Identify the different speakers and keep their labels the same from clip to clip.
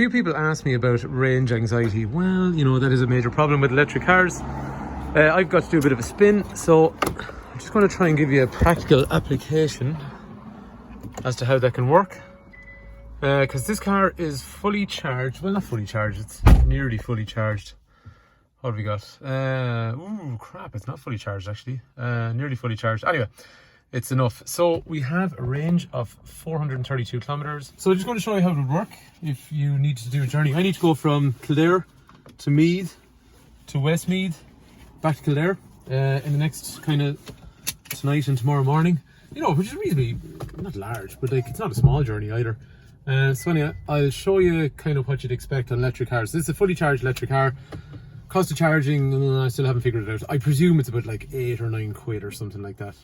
Speaker 1: few people ask me about range anxiety. Well, you know, that is a major problem with electric cars. I've got to do a bit of a spin, so I'm just going to try and give you a practical application as to how that can work. Because this car is fully charged. Well, not fully charged, it's nearly fully charged. What have we got? Ooh, crap, it's not fully charged actually. Nearly fully charged. Anyway, it's enough. So we have a range of 432 kilometers. So I'm just going to show you how it would work if you need to do a journey. I need to go from Kildare to Meath to Westmeath, back to Kildare in the next kind of tonight and tomorrow morning. You know, which is reasonably, not large, but like it's not a small journey either. So anyway, I'll show you kind of what you'd expect on electric cars. This is a fully charged electric car. Cost of charging, I still haven't figured it out. I presume it's about like 8 or 9 quid or something like that.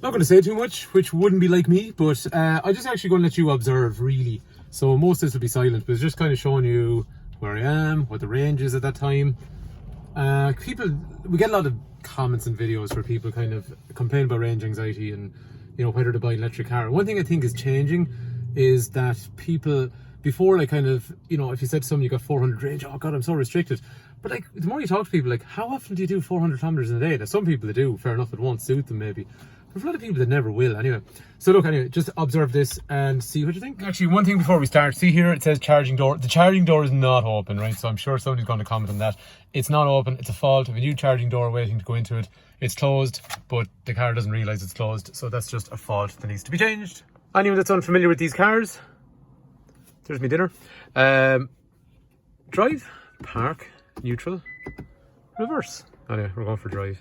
Speaker 1: Not going to say too much, which wouldn't be like me, but I'm just actually going to let you observe, really. So most of this will be silent, but it's just kind of showing you where I am, what the range is at that time. We get a lot of comments and videos where people kind of complain about range anxiety and, you know, whether to buy an electric car. One thing I think is changing is that people, before, like, kind of, you know, if you said to someone you got 400 range, oh god, I'm so restricted. But like, the more you talk to people, like, how often do you do 400 kilometers in a day? Now, some people that do, fair enough, it won't suit them maybe. There's a lot of people that never will anyway. So look, anyway, just observe this and see what you think. Actually, one thing before we start, see here it says charging door. The charging door is not open, right? So I'm sure somebody's going to comment on that. It's not open, it's a fault of a new charging door waiting to go into it. It's closed, but the car doesn't realise it's closed. So that's just a fault that needs to be changed. Anyone that's unfamiliar with these cars, there's my dinner. Drive, park, neutral, reverse. Anyway, we're going for drive.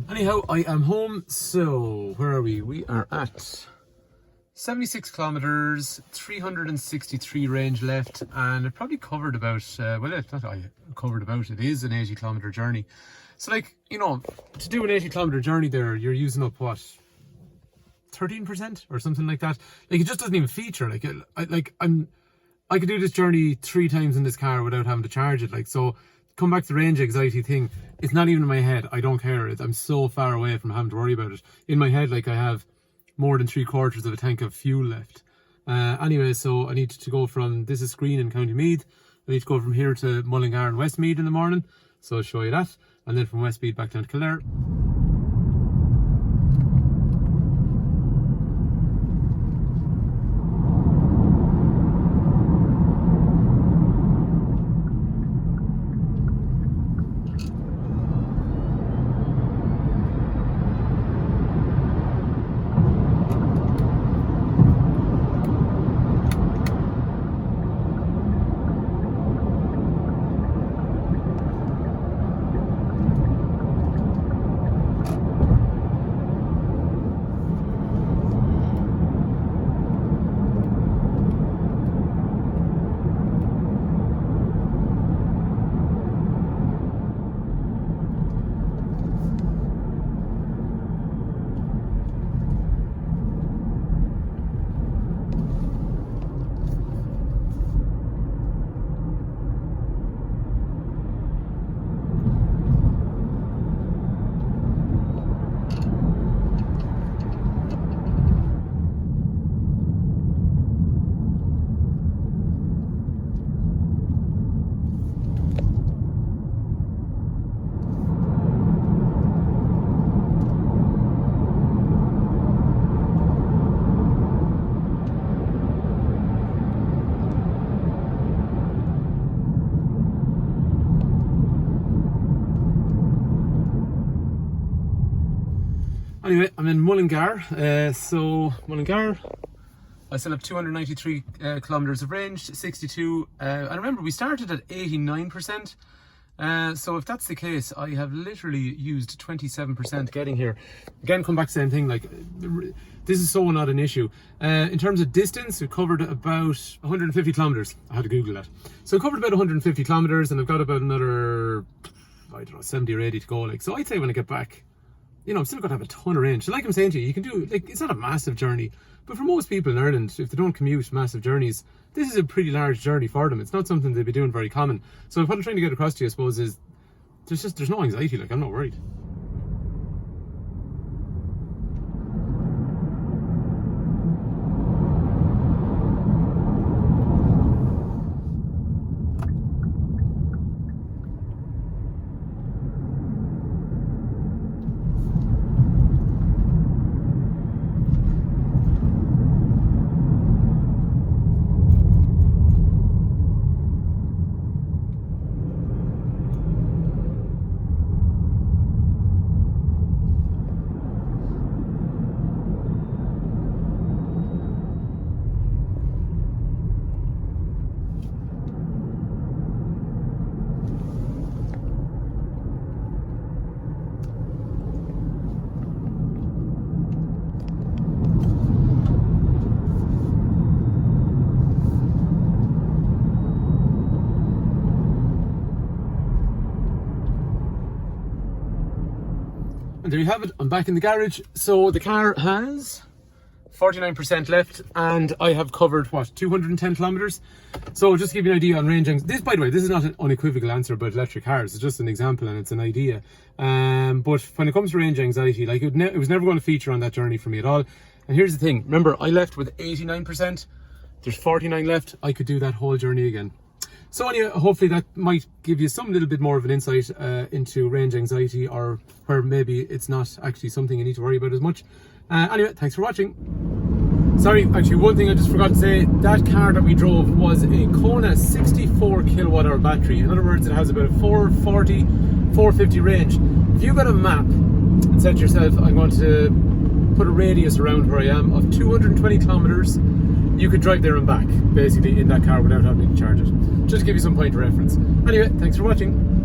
Speaker 1: Anyhow, I am home. So where are we? We are at 76 kilometers, 363 range left, and it probably covered about, well, it's not I covered about, it is an 80 kilometer journey. So, like, you know, to do an 80 kilometer journey there, you're using up what, 13% or something like that. Like, it just doesn't even feature. Like, I could do this journey 3 times in this car without having to charge it. Like, so come back to the range anxiety thing. It's not even in my head. I don't care. I'm so far away from having to worry about it. In my head, like I have more than 3/4 of a tank of fuel left. Anyway, so I need to go from, this is Screen in County Meath. I need to go from here to Mullingar and Westmeath in the morning. So I'll show you that. And then from Westmeath back down to Kildare. Anyway, I'm in Mullingar. So Mullingar, I still have 293 kilometers of range, 62. And remember, we started at 89%. So if that's the case, I have literally used 27% getting here. Again, come back to the same thing, like this is so not an issue. In terms of distance, we covered about 150 kilometers. I had to Google that. So I covered about 150 kilometers and I've got about another, I don't know, 70 or 80 to go. Like, so I'd say when I get back, you know, I'm still going to have a ton of range. So like I'm saying to you, you can do, like, it's not a massive journey, but for most people in Ireland, if they don't commute massive journeys, this is a pretty large journey for them. It's not something they'd be doing very common. So what I'm trying to get across to you, I suppose, is there's no anxiety. Like, I'm not worried. And there you have it, I'm back in the garage. So the car has 49% left and I have covered, what, 210 kilometers? So just to give you an idea on range, this, by the way, this is not an unequivocal answer about electric cars, it's just an example and it's an idea. But when it comes to range anxiety, like it was never going to feature on that journey for me at all. And here's the thing, remember, I left with 89%, there's 49 left, I could do that whole journey again. So anyway, hopefully that might give you some little bit more of an insight into range anxiety, or where maybe it's not actually something you need to worry about as much. Anyway, thanks for watching. Sorry, actually one thing I just forgot to say, that car that we drove was a Kona 64 kilowatt hour battery. In other words, it has about a 440, 450 range. If you've got a map and said to yourself, I'm going to put a radius around where I am of 220 kilometers, you could drive there and back, basically, in that car without having to charge it. Just to give you some point of reference. Anyway, thanks for watching.